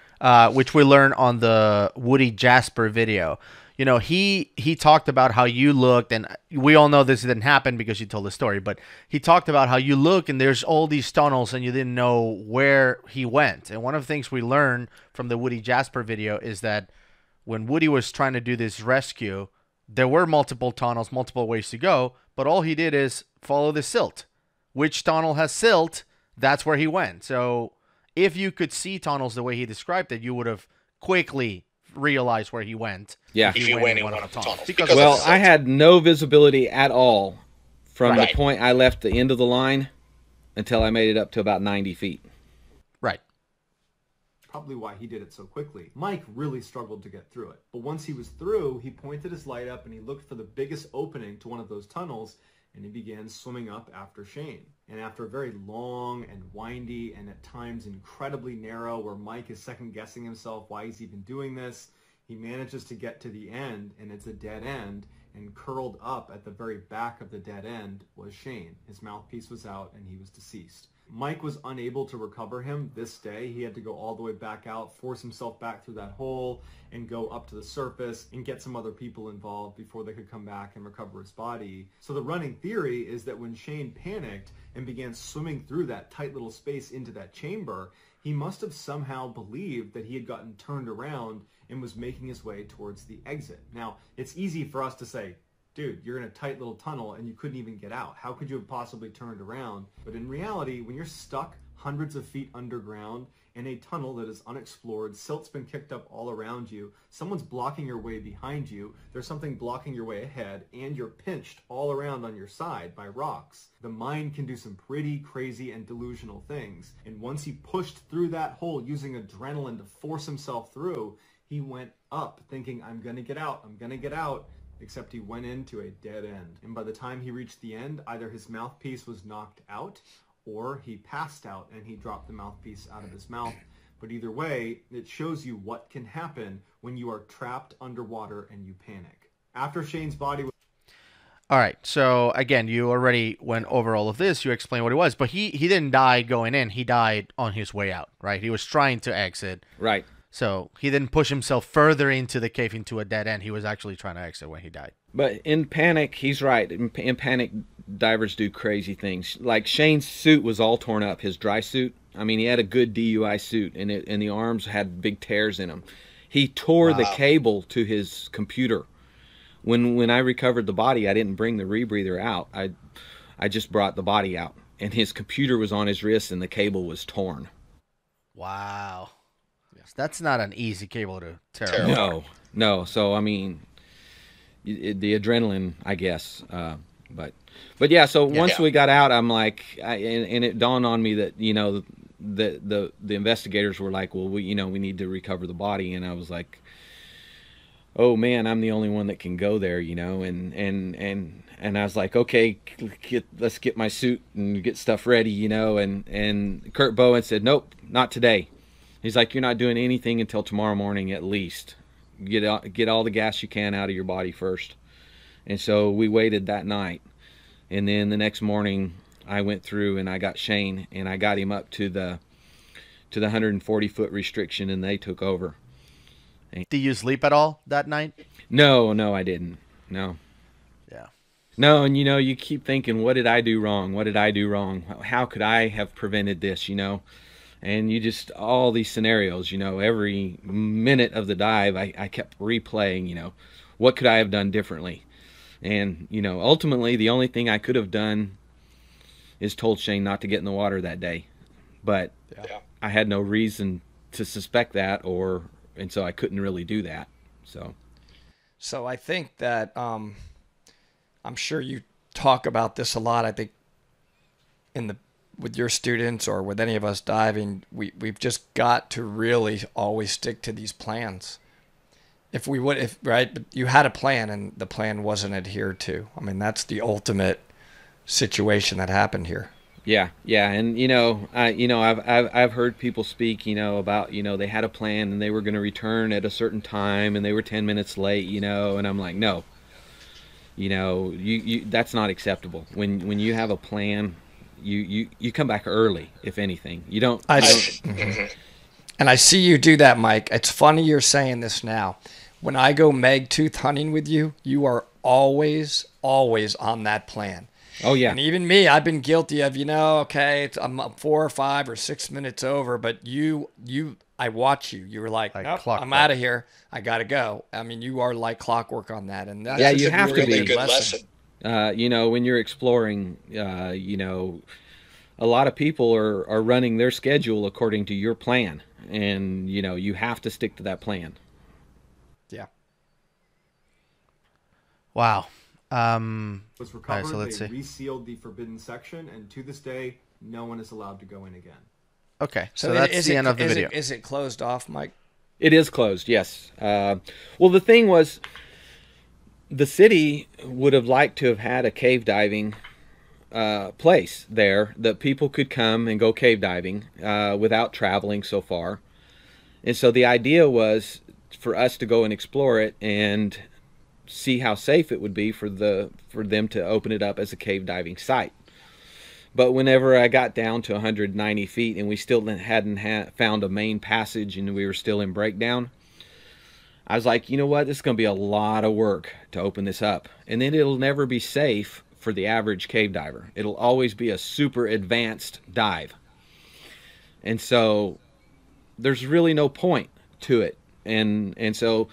which we learned on the Woody Jasper video. He talked about how you looked, and we all know this didn't happen because you told the story, but he talked about how you look and there's all these tunnels and you didn't know where he went. And one of the things we learned from the Woody Jasper video is that when Woody was trying to do this rescue, there were multiple tunnels, multiple ways to go, but all he did is follow the silt. Which tunnel has silt, that's where he went. So if you could see tunnels the way he described it, you would have quickly realize where he went. Yeah. If you went in one of the tunnels. Well, I had no visibility at all from the point I left the end of the line until I made it up to about 90 feet. Right. Probably why he did it so quickly. Mike really struggled to get through it. But once he was through, he pointed his light up and he looked for the biggest opening to one of those tunnels, and he began swimming up after Shane. And after a very long and windy and at times incredibly narrow, where Mike is second-guessing himself why he's even doing this, he manages to get to the end, and it's a dead end, and curled up at the very back of the dead end was Shane. His mouthpiece was out, and he was deceased. Mike was unable to recover him this day. He had to go all the way back out, force himself back through that hole, and go up to the surface and get some other people involved before they could come back and recover his body. So the running theory is that when Shane panicked and began swimming through that tight little space into that chamber, he must have somehow believed that he had gotten turned around and was making his way towards the exit. Now, it's easy for us to say, dude, you're in a tight little tunnel and you couldn't even get out. How could you have possibly turned around? But in reality, when you're stuck hundreds of feet underground in a tunnel that is unexplored, silt's been kicked up all around you, someone's blocking your way behind you, there's something blocking your way ahead, and you're pinched all around on your side by rocks. The mind can do some pretty crazy and delusional things. And once he pushed through that hole using adrenaline to force himself through, he went up thinking, I'm gonna get out, I'm gonna get out. Except he went into a dead end. And by the time he reached the end, either his mouthpiece was knocked out or he passed out and he dropped the mouthpiece out of his mouth. But either way, it shows you what can happen when you are trapped underwater and you panic. After Shane's body was... All right, so again, you already went over all of this. You explained what it was, but he didn't die going in. He died on his way out, right? He was trying to exit. Right. So he didn't push himself further into the cave into a dead end. He was actually trying to exit when he died. But in panic, he's right. In panic, divers do crazy things. Like Shane's suit was all torn up, his dry suit. I mean, he had a good DUI suit, and the arms had big tears in them. He tore the cable to his computer. When I recovered the body, I didn't bring the rebreather out. I just brought the body out, and his computer was on his wrist, and the cable was Wow. That's not an easy cable to tear apart. No. So I mean, the adrenaline, I guess. But yeah. So once we got out, I'm like, and it dawned on me that the investigators were like, well, we need to recover the body, and I was like, oh man, I'm the only one that can go there, and I was like, okay, let's get my suit and get stuff ready, and Kurt Bowen said, nope, not today. He's like, you're not doing anything until tomorrow morning at least. Get all the gas you can out of your body first. And so we waited that night, and then the next morning I went through and I got Shane and I got him up to the 140-foot restriction, and they took over. Did you sleep at all that night? No, I didn't. No. Yeah. No, and you keep thinking, what did I do wrong? What did I do wrong? How could I have prevented this, And you just, all these scenarios, every minute of the dive, I kept replaying, what could I have done differently? And, ultimately, the only thing I could have done is told Shane not to get in the water that day. But I had no reason to suspect that, and so I couldn't really do that. So I think that I'm sure you talk about this a lot. I think with your students or with any of us diving, we've just got to really always stick to these plans. Right, but you had a plan and the plan wasn't adhered to. I mean, that's the ultimate situation that happened here. Yeah, and I've heard people speak, about they had a plan and they were going to return at a certain time and they were 10 minutes late, and I'm like, no, you that's not acceptable. When you have a plan, you come back early, if anything. You don't. And I see you do that, Mike. It's funny you're saying this now. When I go meg tooth hunting with you, you are always on that plan. Oh yeah. And even me, I've been guilty of, okay, I'm 4 or 5 or 6 minutes over, but I watch you. You were like, nope, I'm out of here. I got to go. I mean, you are like clockwork on that. And that's you have to be. Good lesson. When you're exploring, a lot of people are running their schedule according to your plan, and you have to stick to that plan. Yeah. Wow. Was recovered. So let's they see. resealed the forbidden section, and to this day, no one is allowed to go in again. Okay, so that's the end of the video. Is it closed off, Mike? It is closed, yes. Well, the thing was, the city would have liked to have had a cave diving place there that people could come and go cave diving without traveling so far. And so the idea was for us to go and explore it and see how safe it would be for them to open it up as a cave diving site. But whenever I got down to 190 feet and we still hadn't found a main passage and we were still in breakdown, I was like, you know what, this is going to be a lot of work to open this up. And then it'll never be safe for the average cave diver. It'll always be a super advanced dive. And so there's really no point to it. And so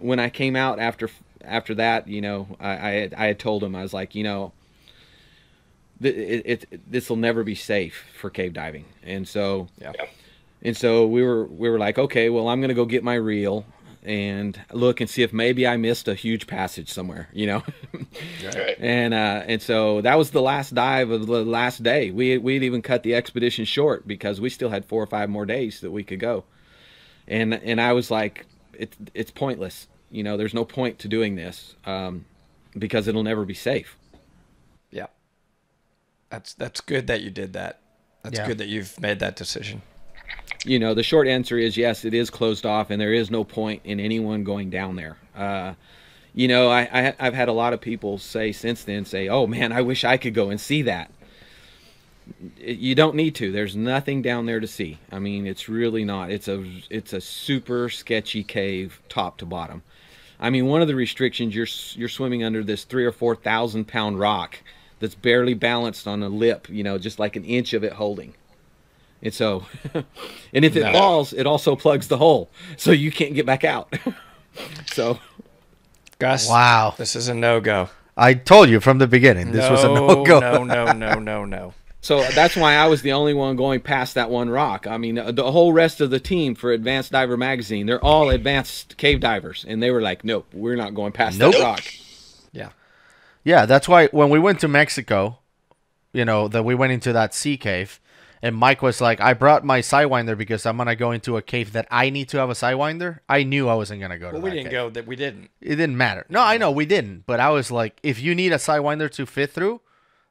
when I came out after that, I had told him, I was like, this will never be safe for cave diving. And so we were like, okay, well, I'm going to go get my reel and look and see if maybe I missed a huge passage somewhere, Right. And so that was the last dive of the last day. We'd even cut the expedition short because we still had 4 or 5 more days that we could go. And I was like, it's pointless. There's no point to doing this because it'll never be safe. Yeah. That's good that you did that. That's good that you've made that decision. The short answer is yes, it is closed off, and there is no point in anyone going down there. I've had a lot of people since then say, oh man, I wish I could go and see that. You don't need to. There's nothing down there to see. I mean, it's really not. It's a super sketchy cave, top to bottom. I mean, one of the restrictions, you're swimming under this 3,000 or 4,000 pound rock that's barely balanced on a lip, just like an inch of it holding. And so, and if it falls, it also plugs the hole, so you can't get back out. So, Gus, wow, this is a no-go. I told you from the beginning, this was a no-go. No. So that's why I was the only one going past that one rock. I mean, the whole rest of the team for Advanced Diver Magazine, they're all advanced cave divers. And they were like, nope, we're not going past that rock. Yeah. Yeah, that's why when we went to Mexico, that we went into that sea cave, And Mike was like, I brought my Sidewinder because I'm going to go into a cave that I need to have a Sidewinder. I knew I wasn't going to go to Well, that we didn't cave. go. That we didn't. It didn't matter. No, I know we didn't. But I was like, if you need a Sidewinder to fit through,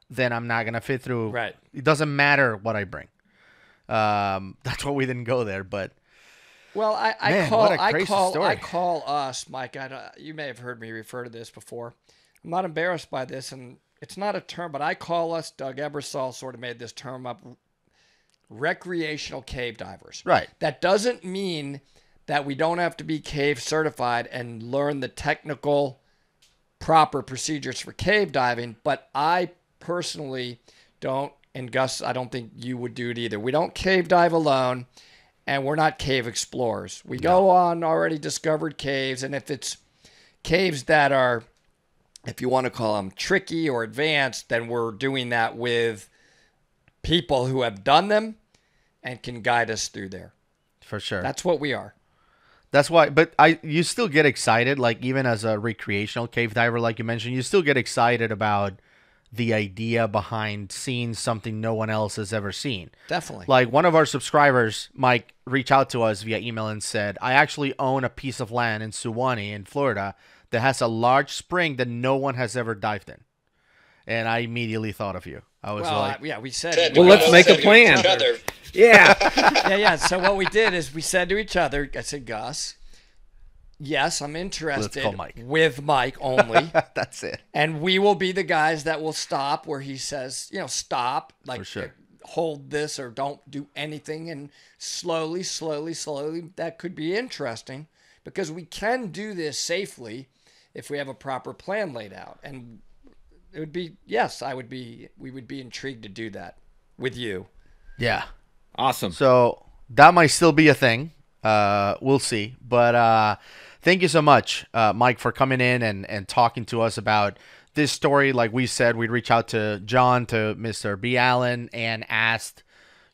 then I'm not going to fit through. Right. It doesn't matter what I bring. That's why we didn't go there. But Well, I Man, call what a crazy story. I call us, Mike. You may have heard me refer to this before. I'm not embarrassed by this, and it's not a term, but I call us. Doug Ebersol sort of made this term up. Recreational cave divers. Right. That doesn't mean that we don't have to be cave certified and learn the technical, proper procedures for cave diving. But I personally don't, and Gus, I don't think you would do it either. We don't cave dive alone. And we're not cave explorers. We go on already discovered caves, and if it's caves that are, if you want to call them tricky or advanced, then we're doing that with people who have done them and can guide us through there. for sure. That's what we are. That's why, but you still get excited, like even as a recreational cave diver, like you mentioned, you still get excited about the idea behind seeing something no one else has ever seen. Definitely. Like one of our subscribers, Mike, reached out to us via email and said, I actually own a piece of land in Suwannee in Florida that has a large spring that no one has ever dived in. And I immediately thought of you. I was like, yeah, we said. Well, let's make a plan. Each other. Yeah. yeah. So what we did is we said to each other, I said, Gus, yes, I'm interested call Mike. with Mike only. that's it. And we will be the guys that will stop where he says, stop, like For sure. hold this or don't do anything. And slowly, that could be interesting because we can do this safely if we have a proper plan laid out. And it would be, yes, we would be intrigued to do that with you. Yeah. Awesome. So that might still be a thing. We'll see. But thank you so much, Mike, for coming in and talking to us about this story. Like we said, we'd reach out to John, to Mr. B. Allen, and asked,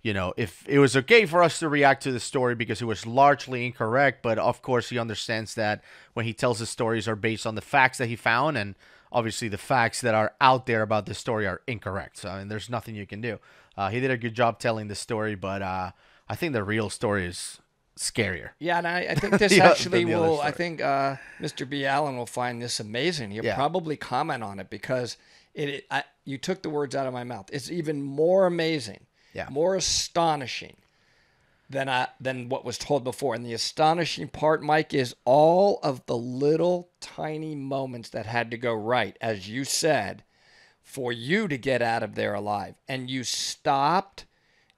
if it was okay for us to react to the story because it was largely incorrect. But of course, he understands that when he tells his stories are based on the facts that he found, and obviously the facts that are out there about this story are incorrect. So, I mean, there's nothing you can do. He did a good job telling the story, but I think the real story is scarier. Yeah, and I think this Yeah, actually than the other will, story. I think Mr. B. Allen will find this amazing. He'll Yeah. probably comment on it because you took the words out of my mouth. It's even more amazing, more astonishing than what was told before. And the astonishing part, Mike, is all of the little tiny moments that had to go right, as you said, for you to get out of there alive. And you stopped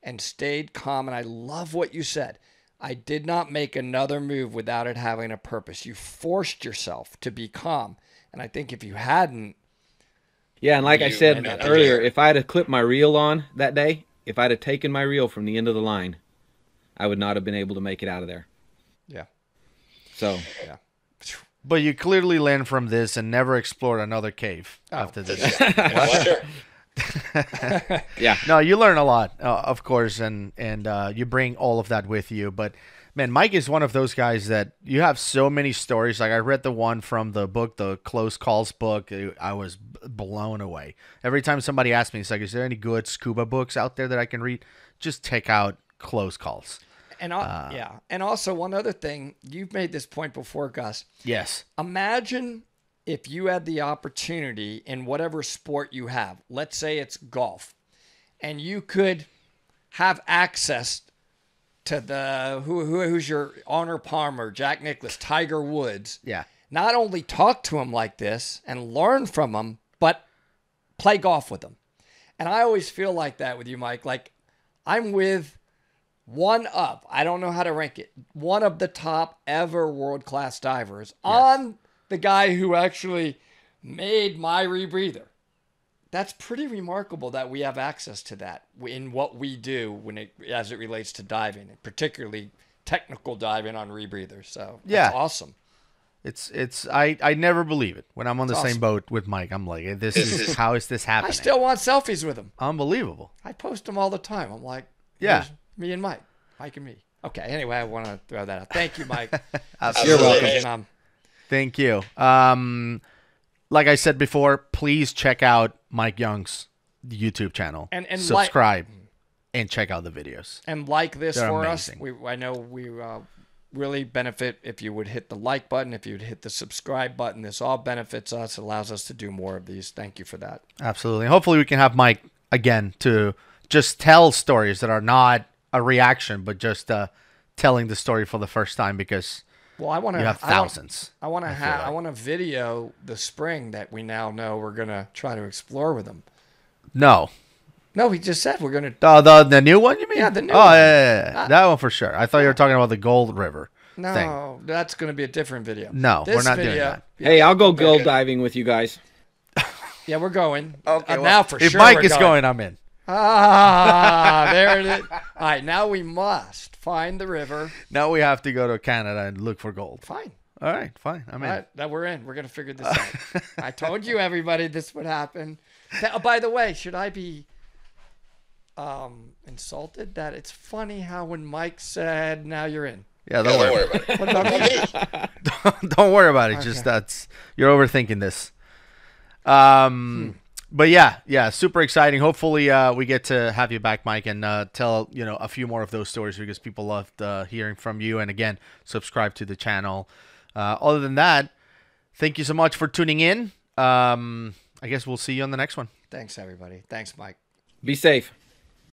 and stayed calm. And I love what you said. I did not make another move without it having a purpose. You forced yourself to be calm. And I think if you hadn't, Yeah, and like I You said went out earlier, there. if I had have clipped my reel on that day, if I'd have taken my reel from the end of the line, I would not have been able to make it out of there. yeah. So, But you clearly learned from this and never explored another cave after this. Wonder. yeah. No, you learn a lot, of course, and you bring all of that with you. But man, Mike is one of those guys that you have so many stories. Like I read the one from the book, the Close Calls book. I was blown away. Every time somebody asks me, it's like, "Is there any good scuba books out there that I can read?" Just take out Close Calls. And and also one other thing, you've made this point before, Gus. Yes. Imagine if you had the opportunity in whatever sport you have, let's say it's golf, and you could have access to who's your Arnold Palmer, Jack Nicklaus, Tiger Woods. Yeah. Not only talk to them like this and learn from them, but play golf with them. And I always feel like that with you, Mike. Like I'm with I don't know how to rank it, one of the top ever world-class divers on the guy who actually made my rebreather. That's pretty remarkable that we have access to that in what we do as it relates to diving, and particularly technical diving on rebreathers. So that's awesome. I never believe it when I'm on the same awesome. boat with Mike. I'm like, how is this happening? I still want selfies with him. Unbelievable. I post them all the time. I'm like, Yeah. here's me and Mike and me. Okay. Anyway, I want to throw that out. Thank you, Mike. You're welcome. And, Thank you. Like I said before, please check out Mike Young's YouTube channel And subscribe. and check out the videos. And like this They're for amazing. us. I know we really benefit if you would hit the like button, if you'd hit the subscribe button. This all benefits us, allows us to do more of these. Thank you for that. Absolutely. Hopefully we can have Mike again to just tell stories that are not a reaction, but just telling the story for the first time, because Well, I want to you have thousands. I want to video the spring that we now know we're going to try to explore with him. No. No, he just said we're going to. The new one, you mean? Yeah, the new one. one. Yeah. That one for sure. I thought you were talking about the Gold River No, thing. that's going to be a different video. No, This we're not doing video- that. Hey, I'll go gold diving with you guys. Yeah, we're going. Okay, now for if sure. Mike we're is going, I'm in. There it is. All right, now we must find the river. Now we have to go to Canada and look for gold. Fine. All right, fine. I'm in. All right, that we're in. We're going to figure this out. I told you, everybody, this would happen. By the way, should I be insulted that it's funny how when Mike said, now you're in? Yeah, Don't don't worry. worry about it. What about me? Don't worry about it. Just you're overthinking this. But yeah, super exciting. Hopefully, we get to have you back, Mike, and tell a few more of those stories, because people loved hearing from you. And again, subscribe to the channel. Other than that, thank you so much for tuning in. I guess we'll see you on the next one. Thanks, everybody. Thanks, Mike. Be safe.